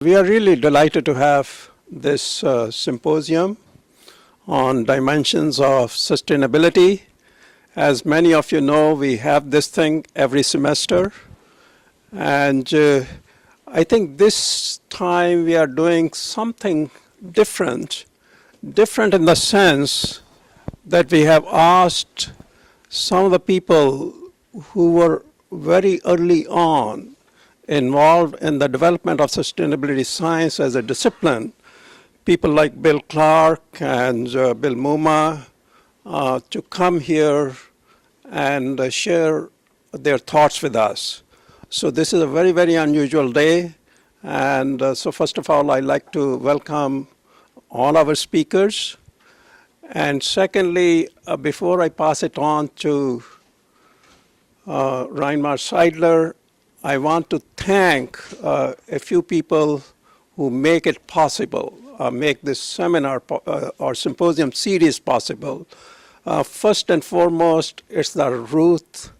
We are really delighted to have this symposium on dimensions of sustainability. As many of you know, we have this thing every semester. And I think this time we are doing something different in the sense that we have asked some of the people who were very early on involved in the development of sustainability science as a discipline, people like Bill Clark and Bill Muma, to come here and share their thoughts with us. So this is a very, very unusual day. And so first of all, I'd like to welcome all our speakers. And secondly, before I pass it on to Reinmar Seidler, I want to thank a few people who make it possible, make this seminar or symposium series possible. First and foremost, it's the Ruth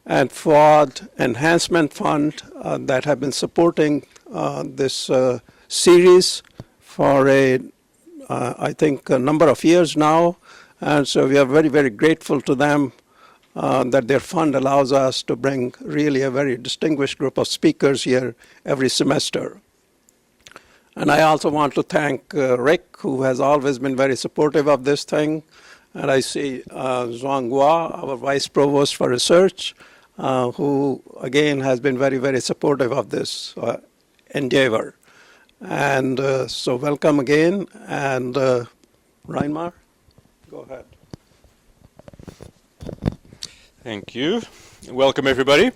and Fuad Enhancement Fund that have been supporting this series for I think a number of years now. And so we are very, very grateful to them that their fund allows us to bring really a very distinguished group of speakers here every semester. And I also want to thank Rick, who has always been very supportive of this thing. And I see Zhuang Gua, our Vice Provost for Research, who again has been very, very supportive of this endeavor. And so welcome again. And Reinmar, go ahead. Thank you. Welcome, everybody.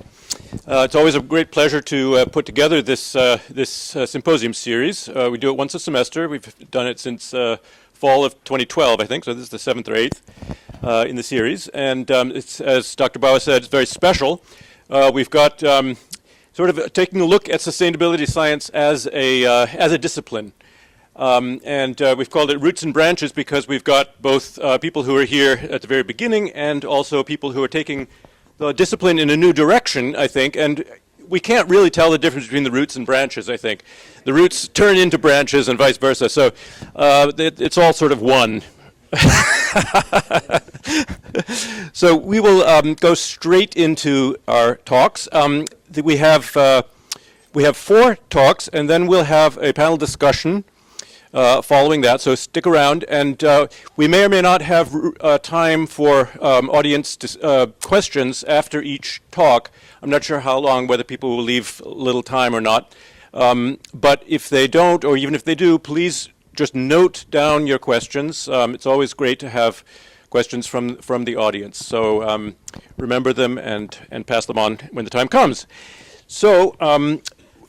It's always a great pleasure to put together this symposium series. We do it once a semester. We've done it since fall of 2012, I think, so this is the 7th or 8th in the series. And it's, as Dr. Bawa said, it's very special. We've got sort of taking a look at sustainability science as a discipline. And we've called it Roots and Branches because we've got both people who are here at the very beginning and also people who are taking the discipline in a new direction, I think. And we can't really tell the difference between the roots and branches, I think. The roots turn into branches and vice versa. So it's all sort of one. So we will go straight into our talks. We have 4 talks, and then we'll have a panel discussion following that, so stick around. And we may or may not have time for audience questions after each talk. I'm not sure how long, whether people will leave little time or not. But if they don't, or even if they do, please just note down your questions. It's always great to have questions from the audience. So remember them and pass them on when the time comes. So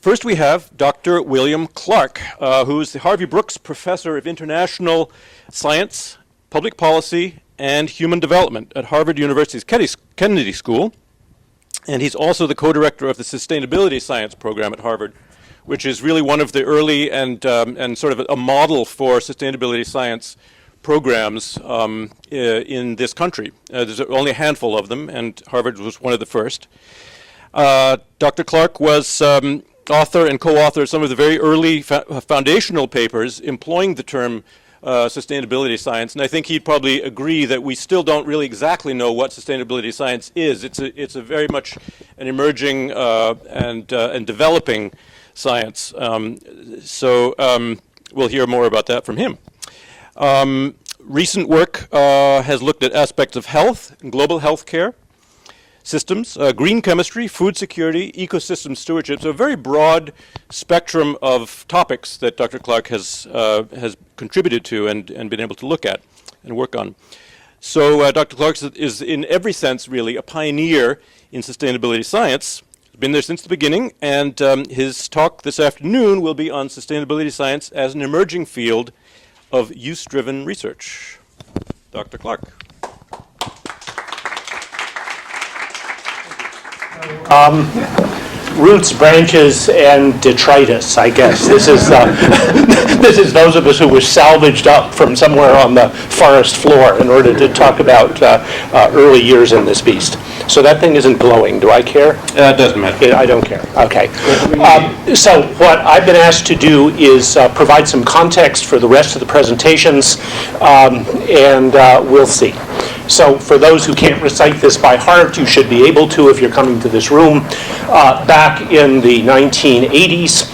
first we have Dr. William Clark, who is the Harvey Brooks Professor of International Science, Public Policy, and Human Development at Harvard University's Kennedy School. And he's also the co-director of the Sustainability Science program at Harvard, which is really one of the early and sort of a model for sustainability science programs in this country. There's only a handful of them, and Harvard was one of the first. Dr. Clark was author and co-author of some of the very early foundational papers employing the term sustainability science, and I think he'd probably agree that we still don't really exactly know what sustainability science is. It's a very much an emerging and developing science. So we'll hear more about that from him. Recent work has looked at aspects of health and global health care, systems, green chemistry, food security, ecosystem stewardship. So a very broad spectrum of topics that Dr. Clark has contributed to and been able to look at and work on. So Dr. Clark is in every sense really a pioneer in sustainability science. He's been there since the beginning, and his talk this afternoon will be on sustainability science as an emerging field of use-driven research. Dr. Clark. roots, branches, and detritus, I guess. This is this is those of us who were salvaged up from somewhere on the forest floor in order to talk about early years in this beast. So that thing isn't glowing. Do I care? It doesn't matter. I don't care. Okay. So what I've been asked to do is provide some context for the rest of the presentations, and we'll see. So for those who can't recite this by heart, you should be able to if you're coming to this room. Back in the 1980s,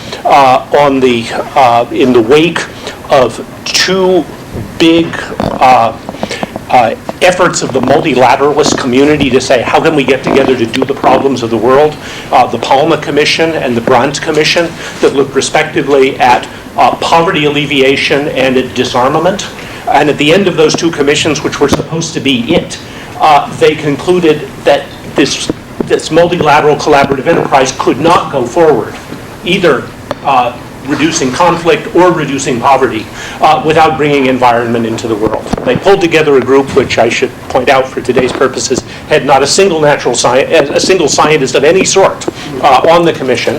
in the wake of two big efforts of the multilateralist community to say, how can we get together to do the problems of the world? The Palma Commission and the Brandt Commission that looked respectively at poverty alleviation and at disarmament. And at the end of those two commissions, which were supposed to be it, they concluded that this multilateral collaborative enterprise could not go forward, either reducing conflict or reducing poverty without bringing environment into the world. They pulled together a group which I should point out for today's purposes had not a single scientist of any sort on the commission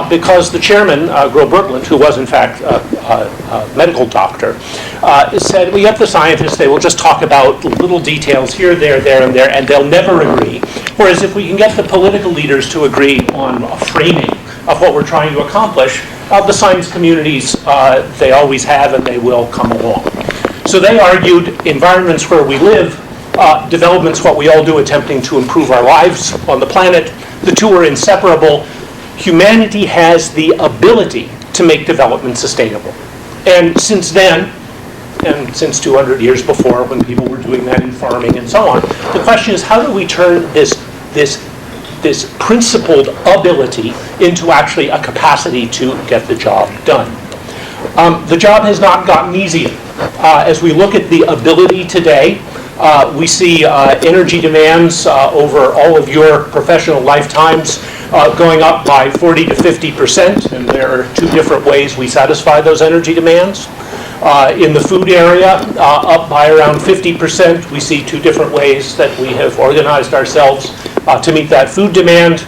because the chairman, Gro Brundtland, who was in fact a medical doctor, said, we have the scientists, they will just talk about little details here, there, and they'll never agree. Whereas if we can get the political leaders to agree on a framing of what we're trying to accomplish, the science communities, they always have and they will come along. So they argued environments where we live, development's what we all do attempting to improve our lives on the planet. The two are inseparable. Humanity has the ability to make development sustainable. And since then, and since 200 years before when people were doing that in farming and so on, the question is how do we turn this principled ability into actually a capacity to get the job done. The job has not gotten easier. As we look at the ability today, we see energy demands over all of your professional lifetimes going up by 40 to 50%, and there are two different ways we satisfy those energy demands. In the food area, up by around 50%. We see two different ways that we have organized ourselves to meet that food demand.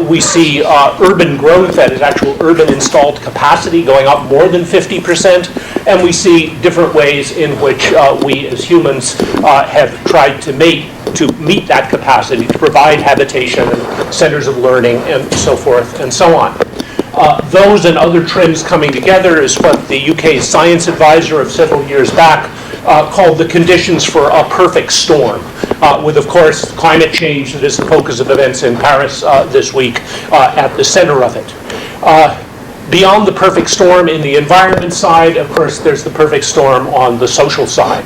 We see urban growth, that is actual urban installed capacity, going up more than 50%. And we see different ways in which we as humans have tried to meet that capacity, to provide habitation and centers of learning and so forth and so on. Those and other trends coming together is what the UK's science advisor of several years back called the conditions for a perfect storm, with, of course, climate change that is the focus of events in Paris this week at the center of it. Beyond the perfect storm in the environment side, of course, there's the perfect storm on the social side.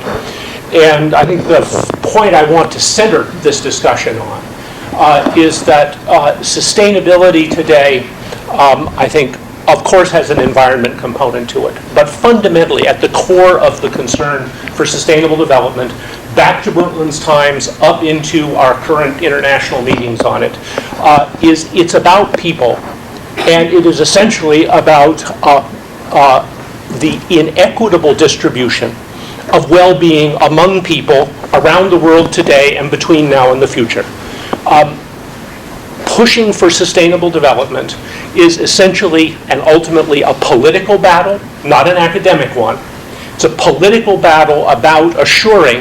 And I think the point I want to center this discussion on is that sustainability today, I think, of course, has an environment component to it. But fundamentally, at the core of the concern for sustainable development, back to Brundtland's times, up into our current international meetings on it, is it's about people. And it is essentially about the inequitable distribution of well-being among people around the world today and between now and the future. Pushing for sustainable development is essentially and ultimately a political battle, not an academic one. It's a political battle about assuring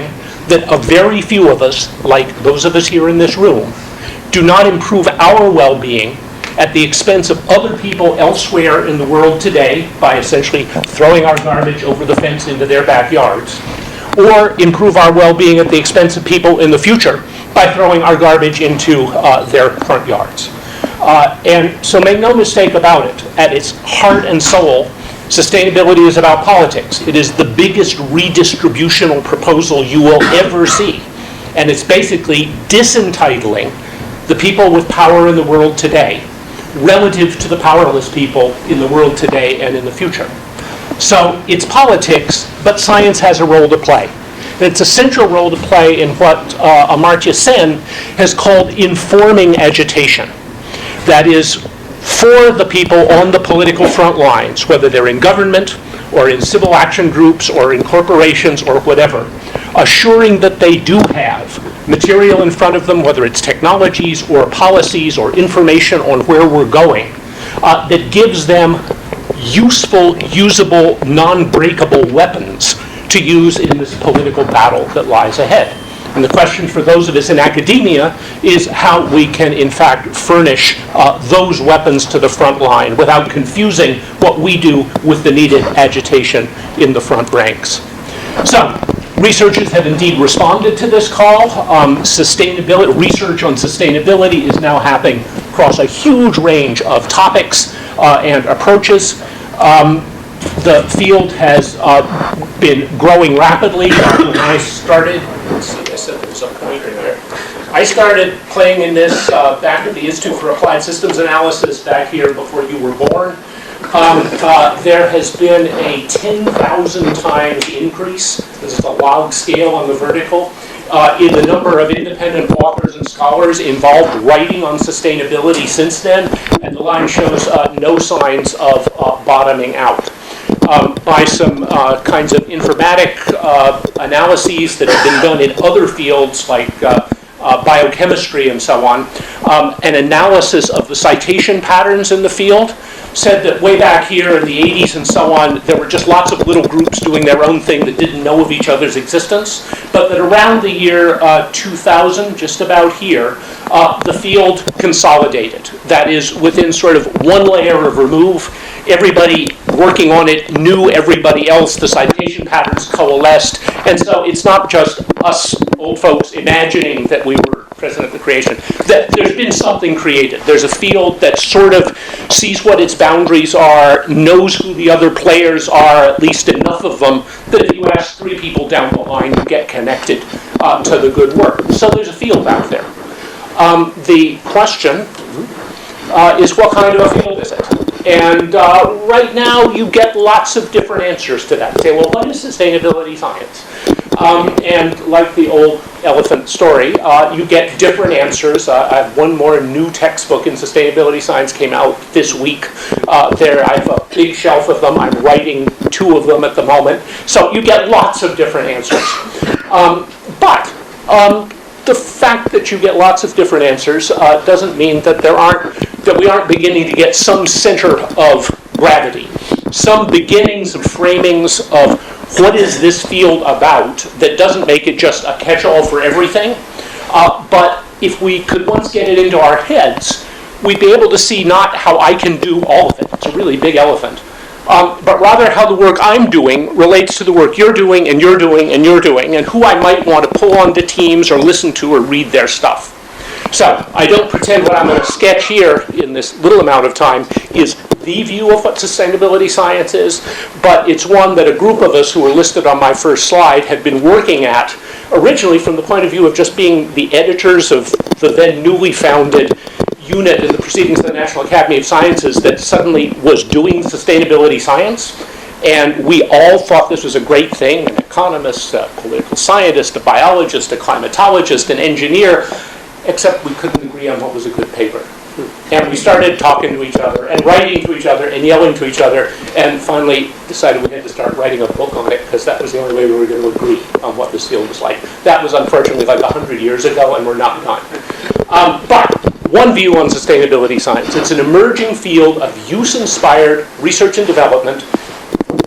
that a very few of us, like those of us here in this room, do not improve our well-being at the expense of other people elsewhere in the world today by essentially throwing our garbage over the fence into their backyards, or improve our well-being at the expense of people in the future by throwing our garbage into their front yards. And so make no mistake about it, at its heart and soul, sustainability is about politics. It is the biggest redistributional proposal you will ever see. And it's basically disentitling the people with power in the world today relative to the powerless people in the world today and in the future. So it's politics, but science has a role to play. And it's a central role to play in what Amartya Sen has called informing agitation. That is, for the people on the political front lines, whether they're in government or in civil action groups or in corporations or whatever, assuring that they do have material in front of them, whether it's technologies or policies or information on where we're going, that gives them useful, usable, non-breakable weapons to use in this political battle that lies ahead. And the question for those of us in academia is how we can, in fact, furnish those weapons to the front line without confusing what we do with the needed agitation in the front ranks. So, researchers have indeed responded to this call. Research on sustainability is now happening across a huge range of topics and approaches. The field has been growing rapidly. When I started, let's see, I said there was a pointer there. I started playing in this back at the Institute for Applied Systems Analysis back here before you were born. There has been a 10,000 times increase, this is a log scale on the vertical, in the number of independent authors and scholars involved writing on sustainability since then, and the line shows no signs of bottoming out. By some kinds of informatic analyses that have been done in other fields like biochemistry and so on, an analysis of the citation patterns in the field said that way back here in the 80s and so on, there were just lots of little groups doing their own thing that didn't know of each other's existence, but that around the year 2000, just about here, the field consolidated. That is, within sort of one layer of remove, everybody working on it knew everybody else, the citation patterns coalesced, and so it's not just us old folks imagining that we were present at the creation, that there's been something created. There's a field that sort of sees what its boundaries are, knows who the other players are, at least enough of them, that if you ask 3 people down the line, you get connected to the good work. So there's a field out there. The question is, what kind of a field is it? And right now, you get lots of different answers to that. You say, well, what is sustainability science? And like the old elephant story, you get different answers. I have one more new textbook in sustainability science came out this week. There, I have a big shelf of them. I'm writing 2 of them at the moment. So you get lots of different answers. But the fact that you get lots of different answers doesn't mean that we aren't beginning to get some center of gravity, some beginnings of framings of what is this field about that doesn't make it just a catch-all for everything. But if we could once get it into our heads, we'd be able to see not how I can do all of it. It's a really big elephant. But rather how the work I'm doing relates to the work you're doing and you're doing and you're doing, and who I might want to pull onto teams or listen to or read their stuff. So I don't pretend what I'm going to sketch here in this little amount of time is the view of what sustainability science is, but it's one that a group of us who were listed on my first slide had been working at originally from the point of view of just being the editors of the then newly founded unit in the Proceedings of the National Academy of Sciences that suddenly was doing sustainability science. And we all thought this was a great thing, an economist, a political scientist, a biologist, a climatologist, an engineer, except we couldn't agree on what was a good paper. And we started talking to each other and writing to each other and yelling to each other, and finally decided we had to start writing a book on it because that was the only way we were going to agree on what this field was like. That was unfortunately like 100 years ago, and we're not done. But one view on sustainability science: it's an emerging field of use-inspired research and development.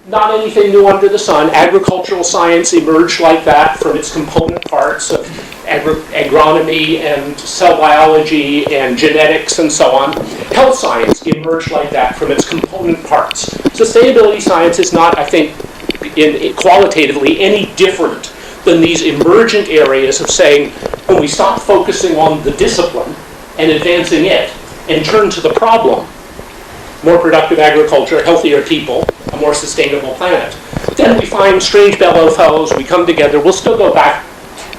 Not anything new under the sun. Agricultural science emerged like that from its component parts of agronomy and cell biology and genetics and so on. Health science emerged like that from its component parts. Sustainability science is not, I think, qualitatively any different than these emergent areas of saying, when we stop focusing on the discipline and advancing it and turn to the problem, more productive agriculture, healthier people, a more sustainable planet, then we find strange bedfellows, we come together, we'll still go back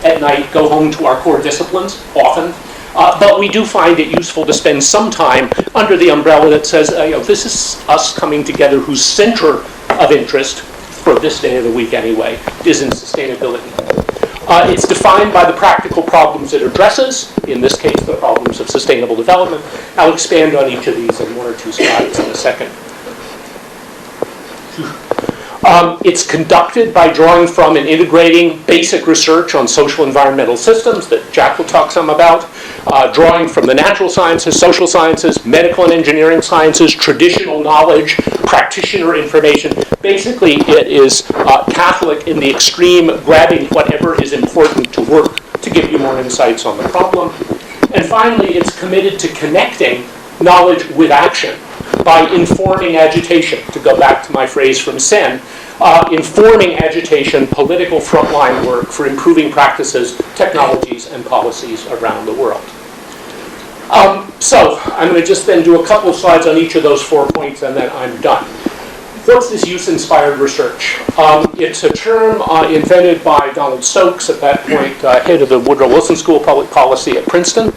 at night, go home to our core disciplines, often, but we do find it useful to spend some time under the umbrella that says, this is us coming together whose center of interest, for this day of the week anyway, is in sustainability. It's defined by the practical problems it addresses, in this case the problems of sustainable development. I'll expand on each of these in 1 or 2 slides in a second. It's conducted by drawing from and integrating basic research on social environmental systems that Jack will talk some about, drawing from the natural sciences, social sciences, medical and engineering sciences, traditional knowledge, practitioner information. Basically, it is Catholic in the extreme, grabbing whatever is important to work to give you more insights on the problem. And finally, it's committed to connecting knowledge with action by informing agitation, to go back to my phrase from Sen, informing agitation, political frontline work for improving practices, technologies, and policies around the world. So I'm going to just then do a couple of slides on each of those 4 points, and then I'm done. What's this use-inspired research? It's a term invented by Donald Stokes, at that point head of the Woodrow Wilson School of Public Policy at Princeton.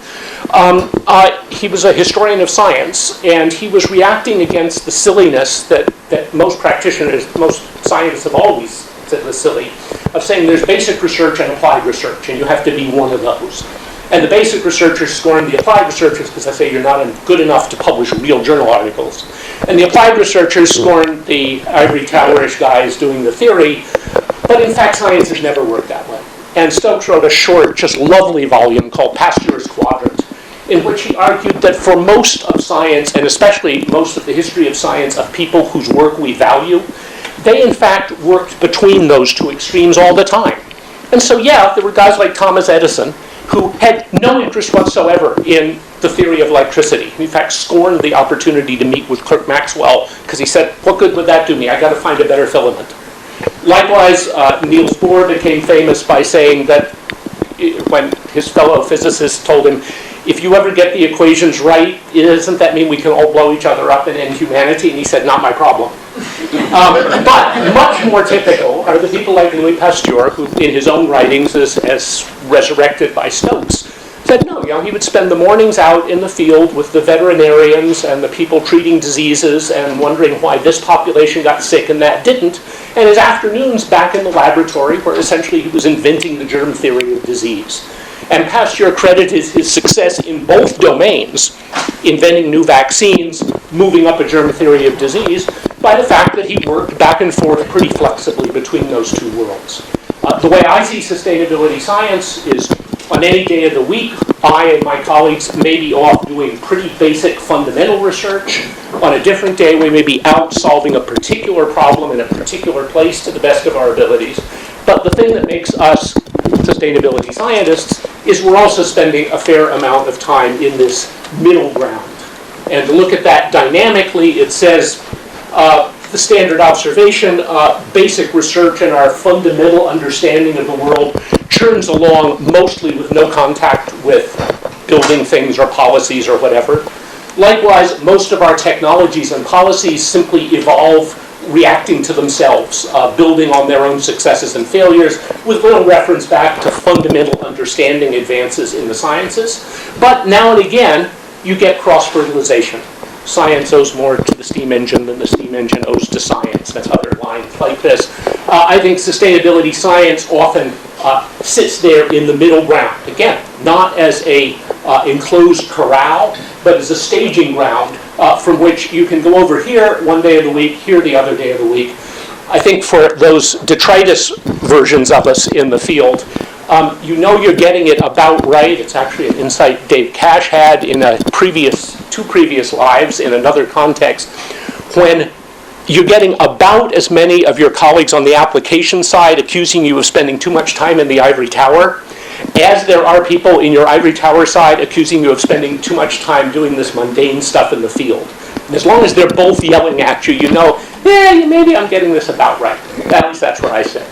He was a historian of science, and he was reacting against the silliness that most practitioners, most scientists have always said was silly, of saying there's basic research and applied research, and you have to be one of those. And the basic researchers scorn the applied researchers because they say you're not good enough to publish real journal articles. And the applied researchers scorn the ivory towerish guys doing the theory. But in fact, science has never worked that way. And Stokes wrote a short, just lovely volume called Pasteur's Quadrant, in which he argued that for most of science, and especially most of the history of science of people whose work we value, they in fact worked between those two extremes all the time. And so yeah, there were guys like Thomas Edison who had no interest whatsoever in the theory of electricity. He in fact scorned the opportunity to meet with Clerk Maxwell because he said, what good would that do me? I got to find a better filament. Likewise, Niels Bohr became famous by saying that when his fellow physicists told him, if you ever get the equations right, doesn't that mean we can all blow each other up and end humanity? And he said, not my problem. But much more typical are the people like Louis Pasteur, who in his own writings, as resurrected by Stokes, said no, he would spend the mornings out in the field with the veterinarians and the people treating diseases and wondering why this population got sick and that didn't, and his afternoons back in the laboratory where essentially he was inventing the germ theory of disease. And Pasteur credited his success in both domains, inventing new vaccines, moving up a germ theory of disease, by the fact that he worked back and forth pretty flexibly between those two worlds. The way I see sustainability science is on any day of the week, I and my colleagues may be off doing pretty basic fundamental research. On a different day, we may be out solving a particular problem in a particular place to the best of our abilities. But the thing that makes us sustainability scientists is we're also spending a fair amount of time in this middle ground. And to look at that dynamically, it says the standard observation, basic research and our fundamental understanding of the world churns along mostly with no contact with building things or policies or whatever. Likewise, most of our technologies and policies simply evolve reacting to themselves, building on their own successes and failures, with little reference back to fundamental understanding advances in the sciences. But now and again, you get cross-fertilization. Science owes more to the steam engine than the steam engine owes to science. That's other lines like this. I think sustainability science often sits there in the middle ground. Again, not as a enclosed corral, but as a staging ground from which you can go over here one day of the week, here the other day of the week. I think for those detritus versions of us in the field, you know you're getting it about right. It's actually an insight Dave Cash had in two previous lives in another context, when you're getting about as many of your colleagues on the application side accusing you of spending too much time in the ivory tower as there are people in your ivory tower side accusing you of spending too much time doing this mundane stuff in the field. And as long as they're both yelling at you, you know, yeah, maybe I'm getting this about right. At least that's what I say.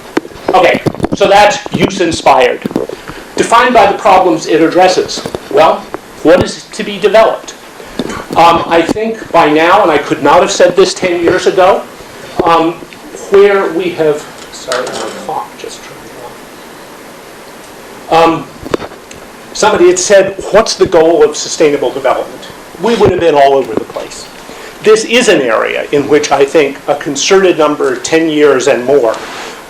Okay, so that's use-inspired. Defined by the problems it addresses. Well, what is to be developed? I think by now, and I could not have said this 10 years ago, where we have, sorry, my clock just turned on. Somebody had said, what's the goal of sustainable development? We would have been all over the place. This is an area in which I think a concerted number, 10 years and more,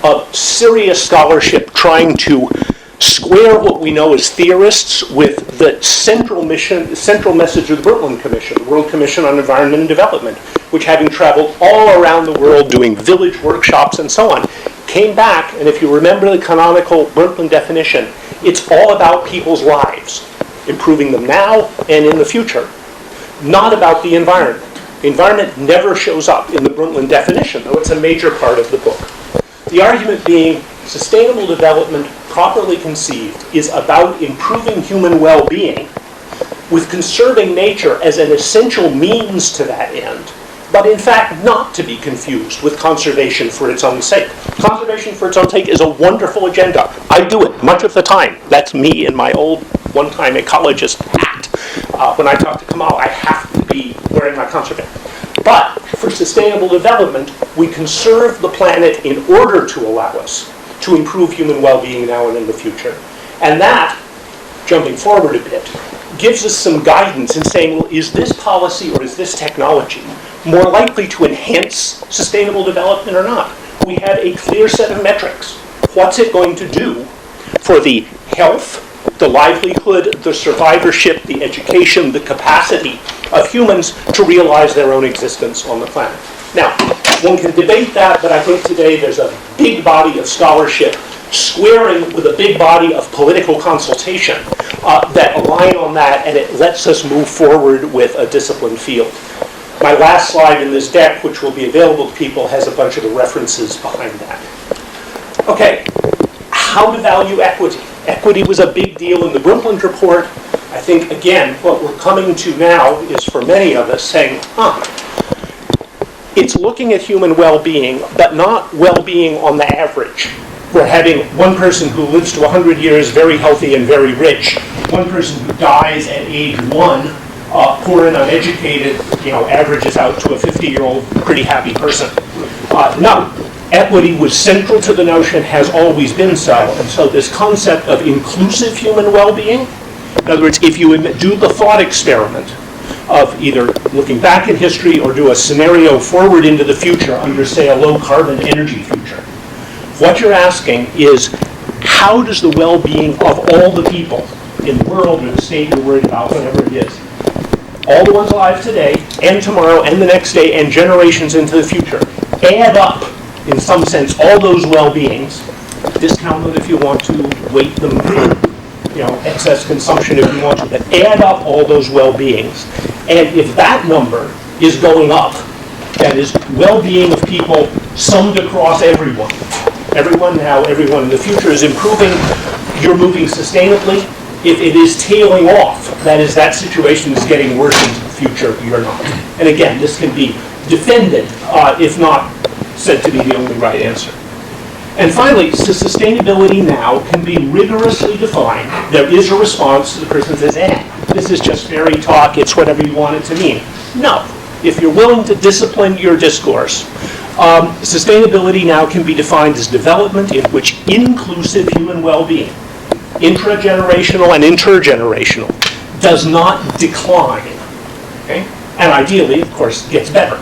of serious scholarship trying to square what we know as theorists with the central message of the Brundtland Commission, the World Commission on Environment and Development, which, having traveled all around the world doing village workshops and so on, came back, and if you remember the canonical Brundtland definition, it's all about people's lives, improving them now and in the future, not about the environment. The environment never shows up in the Brundtland definition, though it's a major part of the book. The argument being sustainable development, properly conceived, is about improving human well-being with conserving nature as an essential means to that end, but in fact not to be confused with conservation for its own sake. Conservation for its own sake is a wonderful agenda. I do it much of the time. That's me in my old one-time ecologist hat. When I talk to Kamal, I have to be wearing my conservation. But for sustainable development, we conserve the planet in order to allow us to improve human well-being now and in the future. And that, jumping forward a bit, gives us some guidance in saying, well, is this policy or is this technology more likely to enhance sustainable development or not? We have a clear set of metrics. What's it going to do for the health, the livelihood, the survivorship, the education, the capacity of humans to realize their own existence on the planet? Now, one can debate that, but I think today there's a big body of scholarship squaring with a big body of political consultation that align on that, and it lets us move forward with a disciplined field. My last slide in this deck, which will be available to people, has a bunch of the references behind that. Okay, how to value equity. Equity was a big deal in the Brundtland report. I think, again, what we're coming to now is, for many of us, saying, it's looking at human well-being, but not well-being on the average. We're having one person who lives to 100 years very healthy and very rich, one person who dies at age 1, poor and uneducated, averages out to a 50-year-old pretty happy person. No, equity was central to the notion, has always been so, and so this concept of inclusive human well-being, in other words, if you do the thought experiment of either looking back in history or do a scenario forward into the future under, say, a low-carbon energy future, what you're asking is, how does the well-being of all the people in the world or the state you're worried about, whatever it is, all the ones alive today and tomorrow and the next day and generations into the future, add up, in some sense, all those well-beings, discount them if you want to, weight them, excess consumption if you want to, but add up all those well-beings. And if that number is going up, that is, well-being of people summed across everyone now, everyone in the future is improving, you're moving sustainably. If it is tailing off, that is, that situation is getting worse into the future, you're not. And again, this can be defended, if not said to be the only right answer. And finally, so sustainability now can be rigorously defined. There is a response to the person who says, this is just fairy talk, it's whatever you want it to mean. No. If you're willing to discipline your discourse, sustainability now can be defined as development in which inclusive human well-being, intragenerational and intergenerational, does not decline. Okay? And ideally, of course, gets better.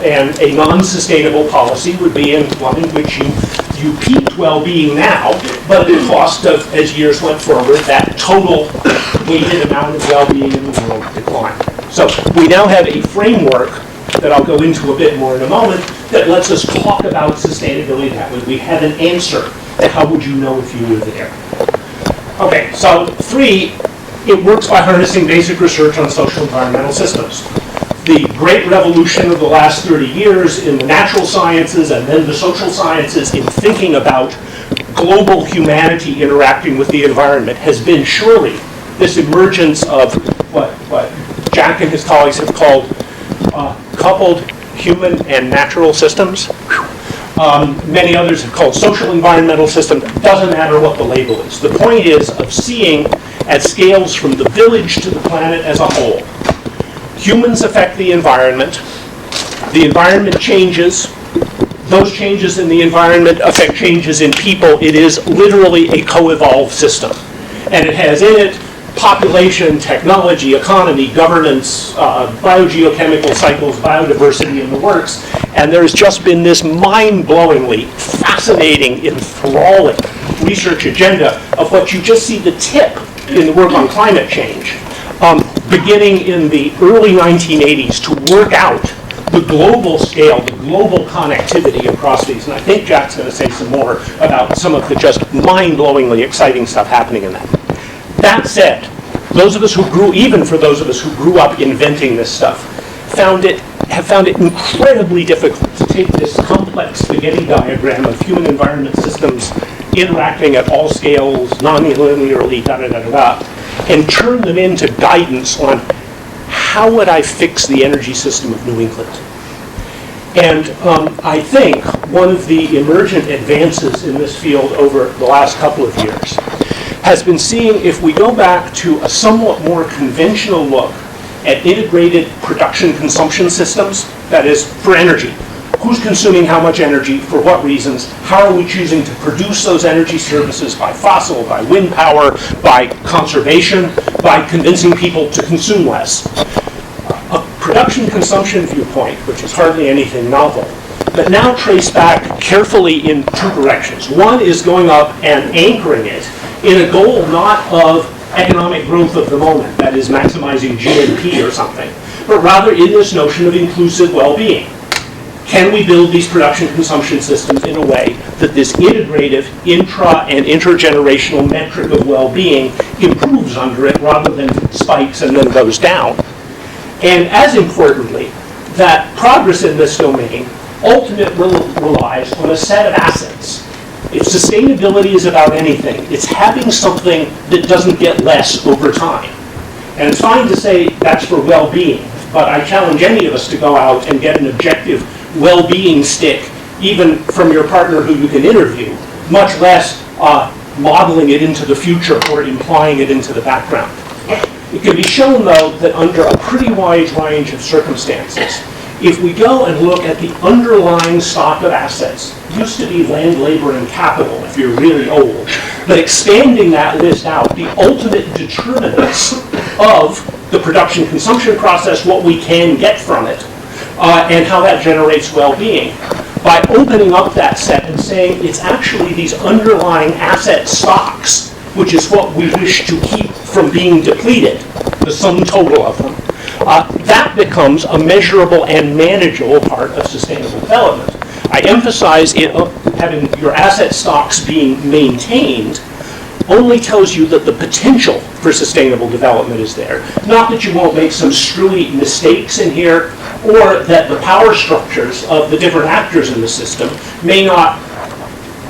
And a non-sustainable policy would be one in which you peaked well-being now, but at the cost of, as years went forward, that total weighted amount of well-being in the world declined. So we now have a framework that I'll go into a bit more in a moment that lets us talk about sustainability that way. We have an answer to how would you know if you were there. Okay, so 3, it works by harnessing basic research on social environmental systems. The great revolution of the last 30 years in the natural sciences and then the social sciences in thinking about global humanity interacting with the environment has been surely this emergence of what Jack and his colleagues have called coupled human and natural systems. Many others have called social environmental systems. Doesn't matter what the label is. The point is of seeing at scales from the village to the planet as a whole. Humans affect the environment changes, those changes in the environment affect changes in people. It is literally a co-evolved system. And it has in it population, technology, economy, governance, biogeochemical cycles, biodiversity in the works. And there's just been this mind-blowingly fascinating, enthralling research agenda of what you just see the tip in the work on climate change, beginning in the early 1980s to work out the global scale, the global connectivity across these. And I think Jack's going to say some more about some of the just mind-blowingly exciting stuff happening in that. That said, those of us who grew, even for those of us who grew up inventing this stuff, have found it incredibly difficult to take this complex spaghetti diagram of human environment systems interacting at all scales, non-linearly, and turn them into guidance on how would I fix the energy system of New England. And I think one of the emergent advances in this field over the last couple of years has been seeing if we go back to a somewhat more conventional look at integrated production consumption systems, that is, for energy. Who's consuming how much energy, for what reasons, how are we choosing to produce those energy services by fossil, by wind power, by conservation, by convincing people to consume less. A production consumption viewpoint, which is hardly anything novel, but now traced back carefully in two directions. One is going up and anchoring it in a goal not of economic growth of the moment, that is maximizing GNP or something, but rather in this notion of inclusive well-being. Can we build these production consumption systems in a way that this integrative intra and intergenerational metric of well-being improves under it rather than spikes and then goes down? And as importantly, that progress in this domain ultimately relies on a set of assets. If sustainability is about anything, it's having something that doesn't get less over time. And it's fine to say that's for well-being, but I challenge any of us to go out and get an objective well-being stick, even from your partner who you can interview, much less modeling it into the future or implying it into the background. It can be shown, though, that under a pretty wide range of circumstances, if we go and look at the underlying stock of assets, used to be land, labor, and capital if you're really old, but expanding that list out, the ultimate determinants of the production consumption process, what we can get from it, and how that generates well-being. By opening up that set and saying it's actually these underlying asset stocks, which is what we wish to keep from being depleted, the sum total of them, that becomes a measurable and manageable part of sustainable development. I emphasize having your asset stocks being maintained only tells you that the potential for sustainable development is there. Not that you won't make some screwy mistakes in here, or that the power structures of the different actors in the system may not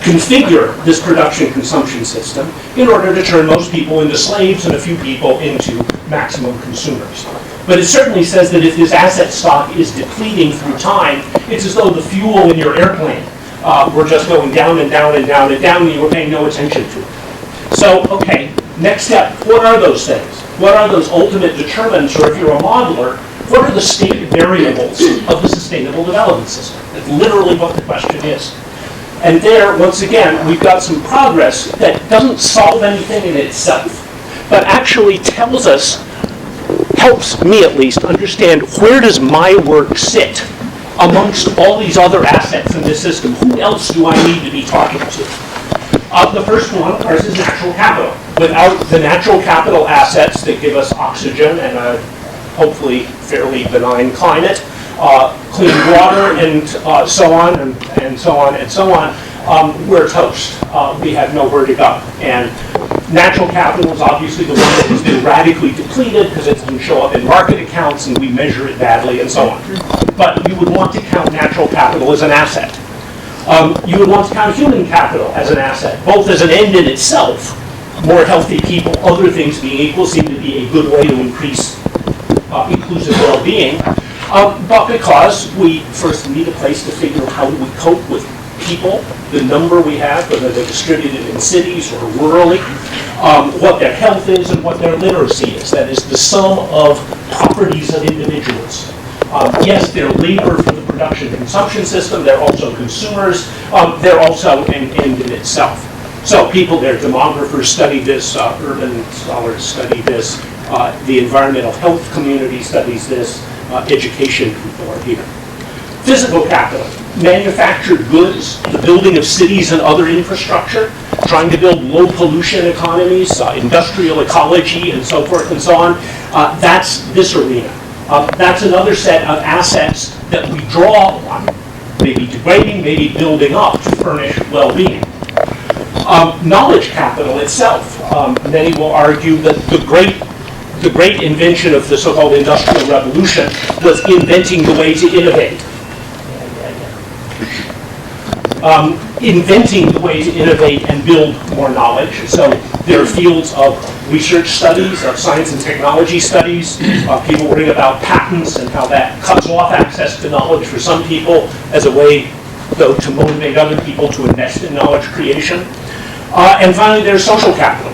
configure this production consumption system in order to turn most people into slaves and a few people into maximum consumers. But it certainly says that if this asset stock is depleting through time, it's as though the fuel in your airplane were just going down and down and down and down, and you were paying no attention to it. So, okay, next step, what are those things? What are those ultimate determinants, or if you're a modeler, what are the state variables of the sustainable development system? That's literally what the question is. And there, once again, we've got some progress that doesn't solve anything in itself, but actually tells us, helps me at least, understand where does my work sit amongst all these other assets in this system? Who else do I need to be talking to? The first one, ours, is natural capital. Without the natural capital assets that give us oxygen and a hopefully fairly benign climate, clean water, and so on, and so on, and so on, we're toast. We have nowhere to go. And natural capital is obviously the one that has been radically depleted because it doesn't show up in market accounts and we measure it badly and so on. But you would want to count natural capital as an asset. You would want to count human capital as an asset, both as an end in itself. More healthy people, other things being equal, seem to be a good way to increase inclusive well-being. But because we first need a place to figure out how do we cope with people, the number we have, whether they're distributed in cities or rurally, what their health is and what their literacy is. That is the sum of properties of individuals. Yes, they're labor for the production consumption system, they're also consumers, they're also an end in itself. So people, their demographers study this, urban scholars study this, the environmental health community studies this, education people are here. Physical capital, manufactured goods, the building of cities and other infrastructure, trying to build low pollution economies, industrial ecology, and so forth and so on. That's this arena. That's another set of assets that we draw on, maybe degrading, maybe building up to furnish well-being. Knowledge capital itself, many will argue that the great invention of the so-called Industrial Revolution was inventing the way to innovate. Inventing the way to innovate and build more knowledge. So there are fields of research studies, of science and technology studies. People worrying about patents and how that cuts off access to knowledge for some people as a way, though, to motivate other people to invest in knowledge creation. And finally, there's social capital,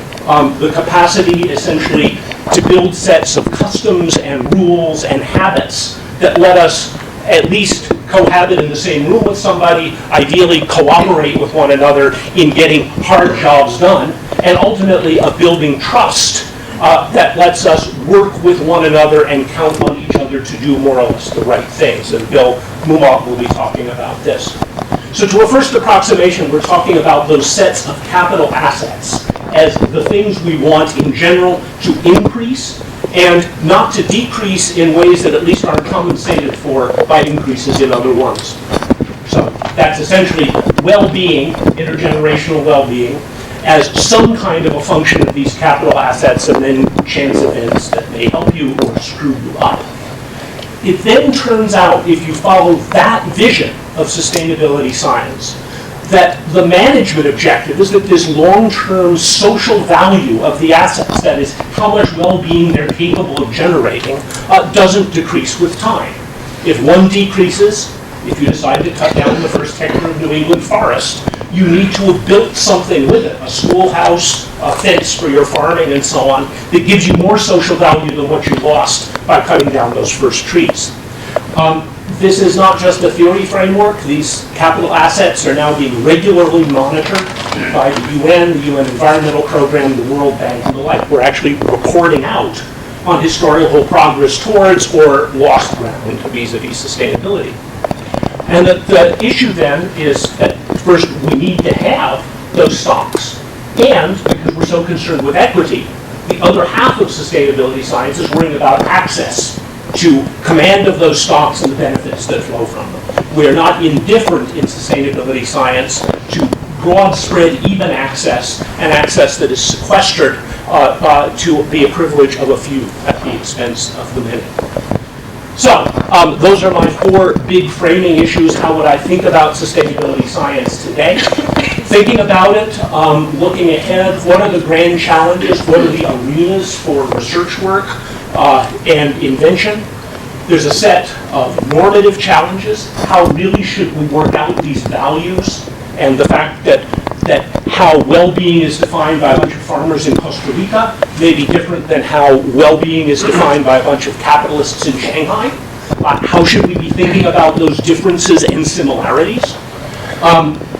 the capacity essentially to build sets of customs and rules and habits that let us at least cohabit in the same room with somebody, ideally cooperate with one another in getting hard jobs done, and ultimately of building trust that lets us work with one another and count on each other to do more or less the right things. And Bill Mumok will be talking about this. So to a first approximation, we're talking about those sets of capital assets as the things we want in general to increase and not to decrease in ways that at least aren't compensated for by increases in other ones. So that's essentially well-being, intergenerational well-being, as some kind of a function of these capital assets and then chance events that may help you or screw you up. It then turns out, if you follow that vision of sustainability science, that the management objective is that this long-term social value of the assets, that is, how much well-being they're capable of generating, doesn't decrease with time. If one decreases, if you decide to cut down the first hectare of New England forest, you need to have built something with it, a schoolhouse, a fence for your farming, and so on, that gives you more social value than what you lost by cutting down those first trees. This is not just a theory framework. These capital assets are now being regularly monitored by the UN Environmental Program, the World Bank, and the like. We're actually reporting out on historical progress towards or lost ground vis-a-vis sustainability. And the issue then is that first we need to have those stocks. And because we're so concerned with equity, the other half of sustainability science is worrying about access to command of those stocks and the benefits that flow from them. We are not indifferent in sustainability science to broad spread even access and access that is sequestered to be a privilege of a few at the expense of the many. So those are my four big framing issues. How would I think about sustainability science today? Thinking about it, looking ahead, what are the grand challenges? What are the arenas for research work and invention? There's a set of normative challenges. How really should we work out these values? And the fact that how well-being is defined by a bunch of farmers in Costa Rica may be different than how well-being is defined by a bunch of capitalists in Shanghai. How should we be thinking about those differences and similarities?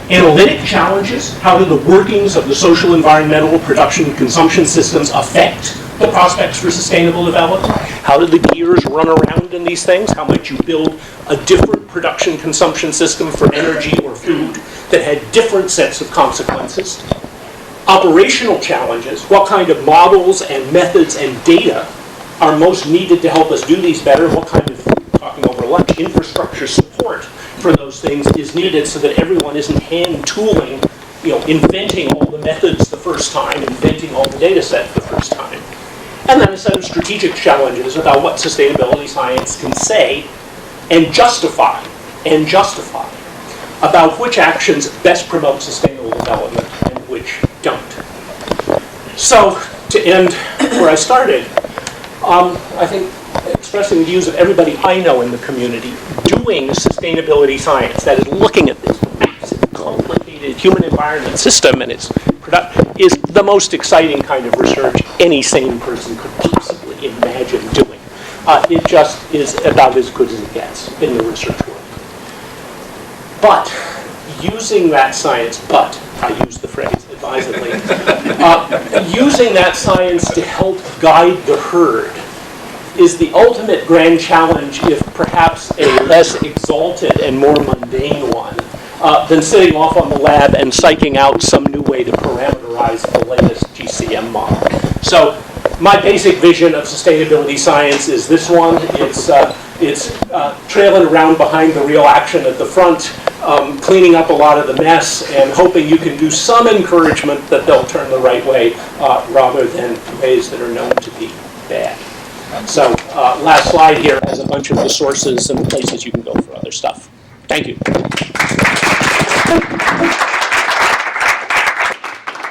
Analytic challenges. How do the workings of the social, environmental, production, and consumption systems affect the prospects for sustainable development? How do the gears run around in these things? How might you build a different production consumption system for energy or food that had different sets of consequences? Operational challenges. What kind of models and methods and data are most needed to help us do these better? What kind of, talking over lunch, infrastructure support for those things is needed so that everyone isn't hand tooling, inventing all the methods the first time, inventing all the data set the first time. And then a set of strategic challenges about what sustainability science can say and justify about which actions best promote sustainable development and which don't. So, to end where I started, I think expressing the views of everybody I know in the community doing sustainability science, that is looking at this massive, complicated human environment system and its product, is the most exciting kind of research any sane person could possibly imagine doing. It just is about as good as it gets in the research world. But using that science, I use the phrase advisedly, using that science to help guide the herd is the ultimate grand challenge, if perhaps a less exalted and more mundane one, than sitting off on the lab and psyching out some new way to parameterize the latest GCM model. So my basic vision of sustainability science is this one. It's trailing around behind the real action at the front, cleaning up a lot of the mess, and hoping you can do some encouragement that they'll turn the right way rather than ways that are known to be bad. So last slide here has a bunch of the sources and the places you can go for other stuff. Thank you.